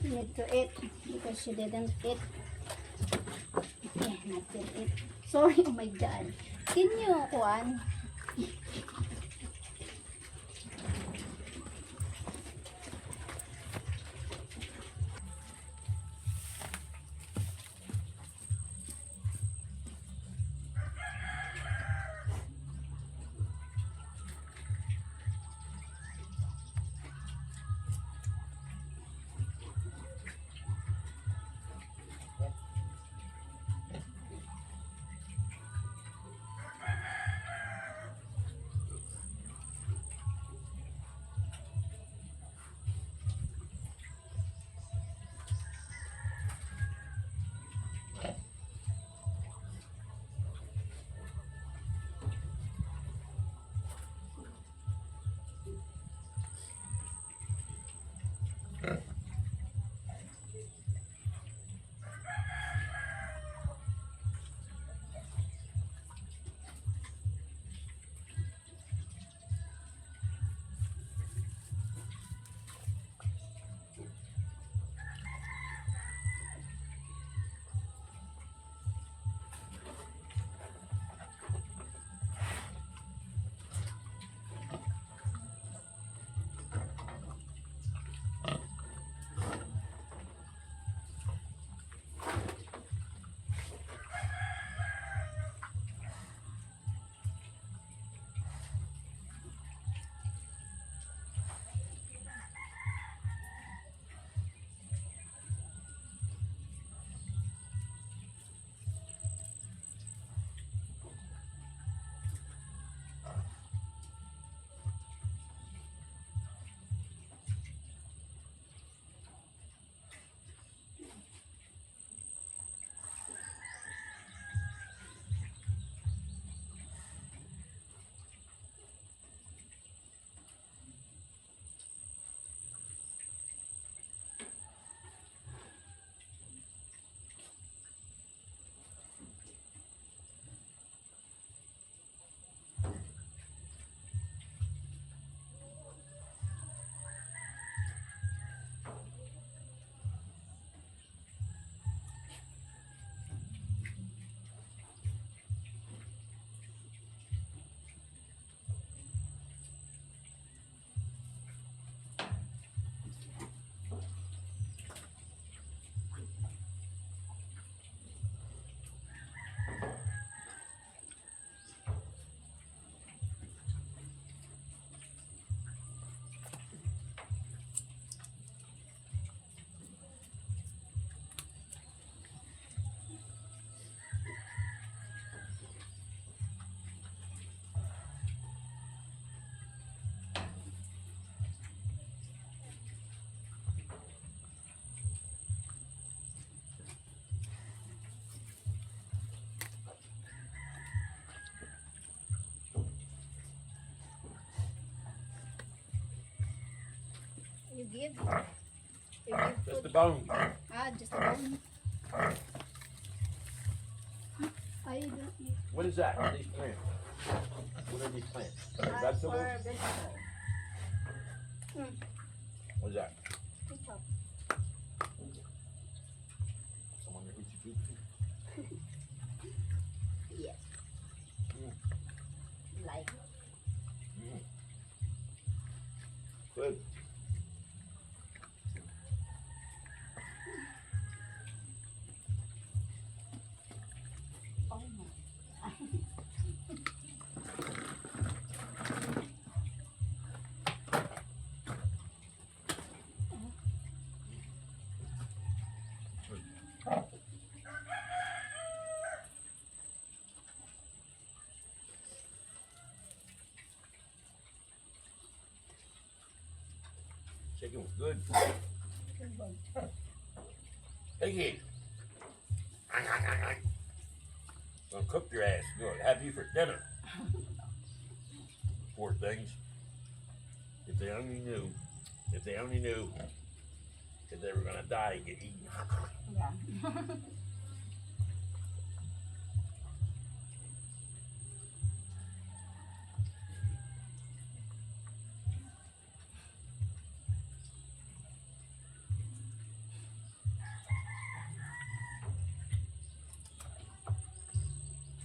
You need to eat because she didn't eat. Okay, not to eat. Sorry, oh my God. Can you, Juan? You give? You give Just food? the bone. Ah, just a bone. I don't eat. What is that? These plants. What are these plants? Vegetables? For vegetable. What is that? Ketchup. Someone who eats food? Yes. Like. Good. Oh my. Chicken was good. Good one. Piggy. Gonna cook your ass. Gonna have you for dinner. Poor things. If they only knew. If they only knew that they were gonna die and get eaten. Yeah.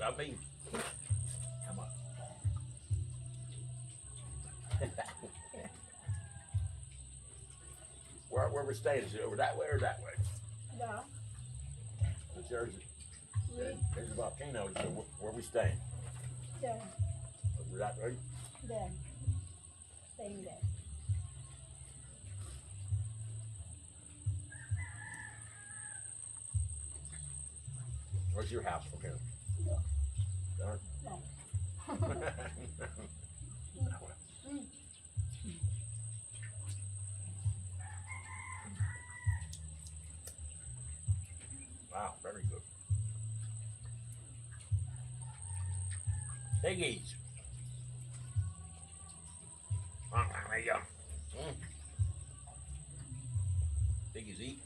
Stop me. Come on. Where we're staying? Is it over that way or that way? Yeah. There's a volcano. So where we staying? There. Over that way? There. Staying there. Where's your house from here? Yeah. Darn. No. Wow, very good. Piggies. There you go. Piggies eat.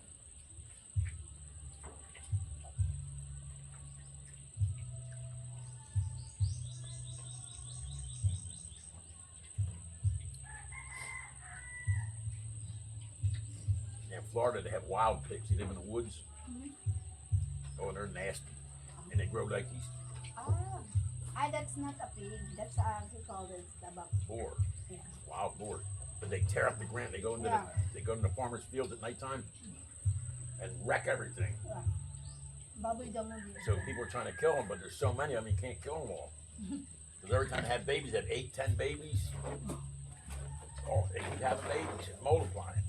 In Florida, they have wild pigs. They live in the woods. Oh, and they're nasty. And they grow like these That's not a pig. That's we call it the boar. Yeah. Wild boar. But they tear up the ground. They go into Yeah. they go into the farmers' fields at nighttime and wreck everything. Yeah. Baboy daw mo dito. So people are trying to kill them, but there's so many of them you can't kill them all. Because every time they have babies, they have 8, 10 babies. Oh, they keep having babies and multiplying.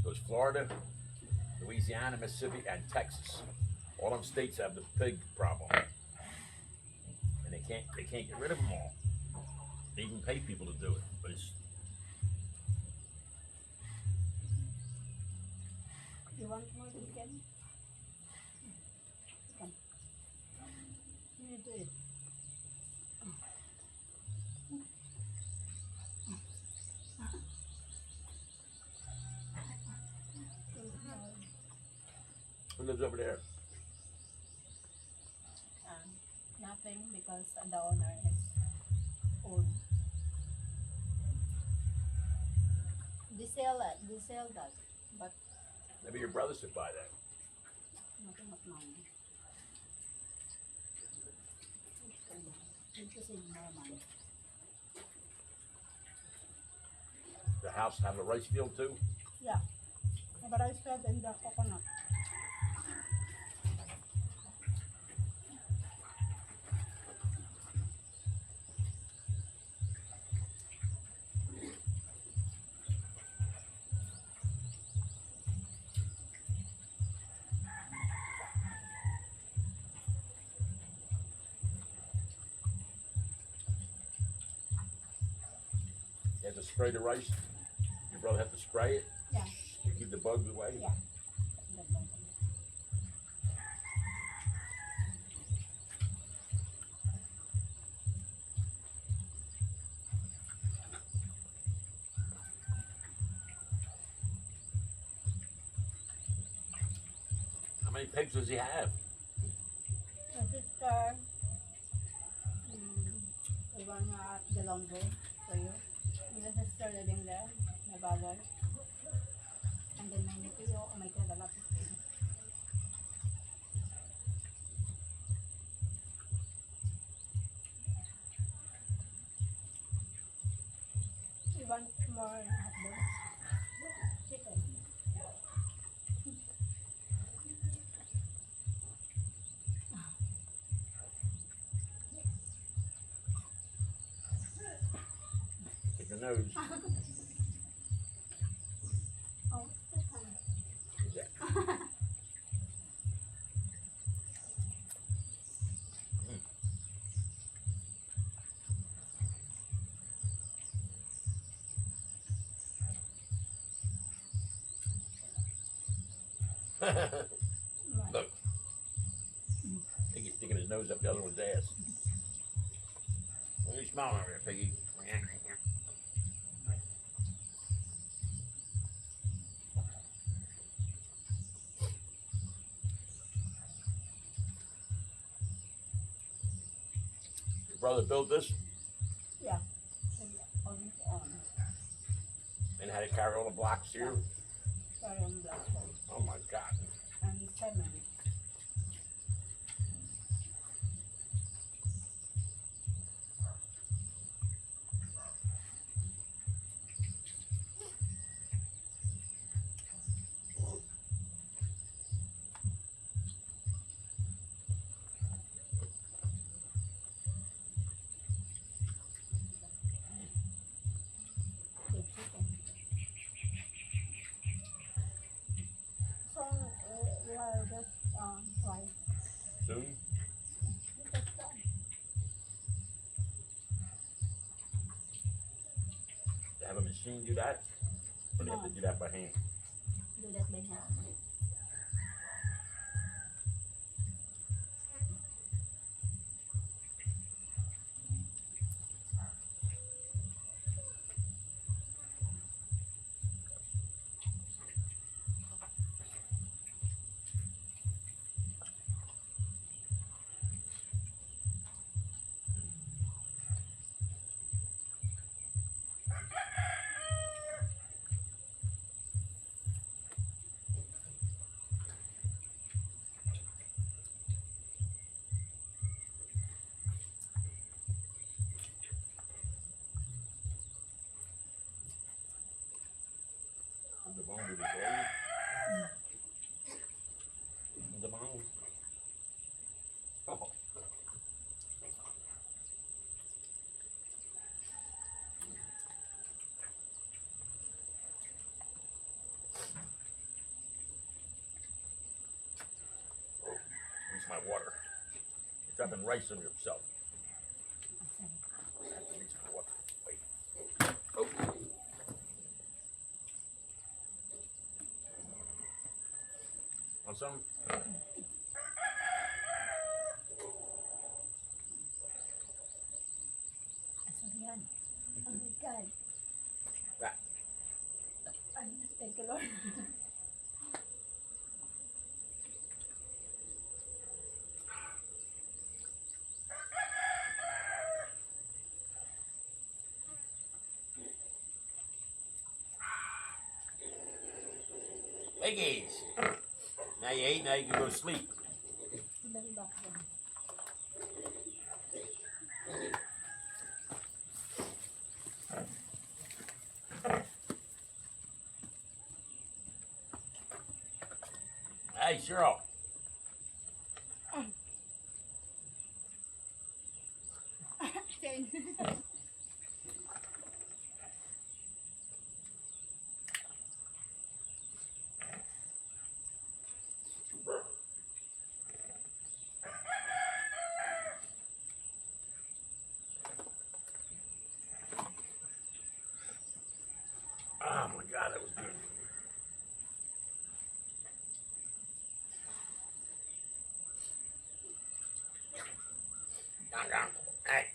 Goes Florida, Louisiana, Mississippi, and Texas. All them states have the pig problem, and they can't get rid of them all. They even pay people to do it, but it's You want more chicken? Come. You need to eat. who lives over there? Nothing because the owner is old. They sell that, but Maybe your brother should buy that. nothing of mine. Need to save more money. The house have a rice field too. Yeah. But I still in the coconut. You have to spray the rice. Your brother have to spray it Yeah. to keep the bugs away. Yeah. How many pigs does he have? My sister, the one at the laundry for you. My sister living there, my brother. And then my nephew, oh my god, a lot of things. You want more hot dogs? Chicken. Pick your nose. Oh, that's fine. Yeah. Look. I think he's sticking his nose up the other one's ass. What are you smiling over there, piggy? Your brother built this Yeah. On and had to carry all the blocks here. sorry, on black hole. Oh my God. And cement. are just rice. Soon? Just done. They have a machine do that? Or they have to do that by hand? Do that by hand. The bone do the blade? The bone? Oh. Rinse my water. You're dropping rice on yourself. I have to rinse my water. Wait. Oh. Want some? So yan. Oh my God. That. Ay, thank you, Lord. Piggies. Now you ate, now you can go to sleep. Very back then. Hey, Cheryl. Oh my God, that was good. Gong, gong. Hey.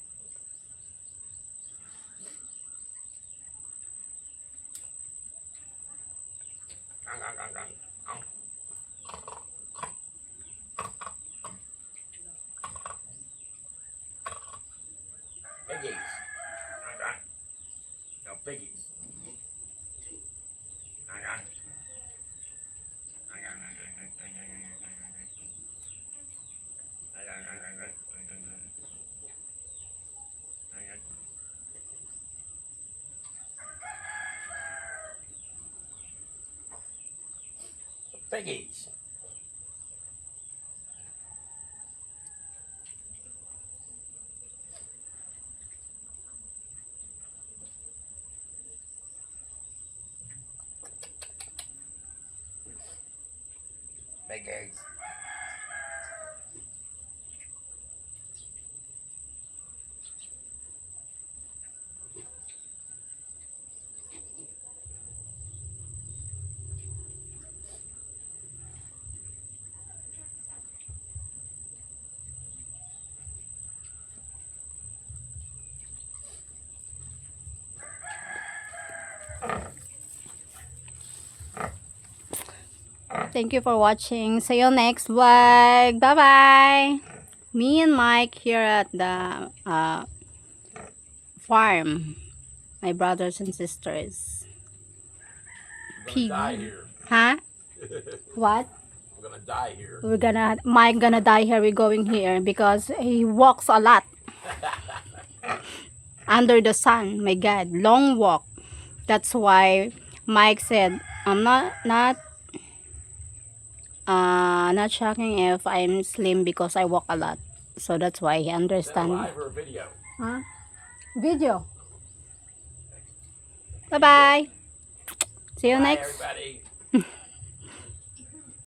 Gong, gong, gong, gong. Gong. Piggies. Gong, gong. No piggies. Gong, gong. Gong, gong, gong, gong, gong, gong, gong, gong, gong, gong, gong. Gong, gong, gong, gong, gong, gong, gong, gong. Gong, gong. Piggies. Piggies. Thank you for watching. See you next vlog. Bye bye. Me and Mike here at the farm. My brothers and sisters. We're gonna Pig. die here. Huh? What? We're gonna die here. Mike gonna die here. We're going here because he walks a lot under the sun. My God, long walk. That's why Mike said, I'm not shocking if I'm slim because I walk a lot. So that's why he Is that understands. live or a video? Huh? Video. Bye bye. See you Bye, next. everybody.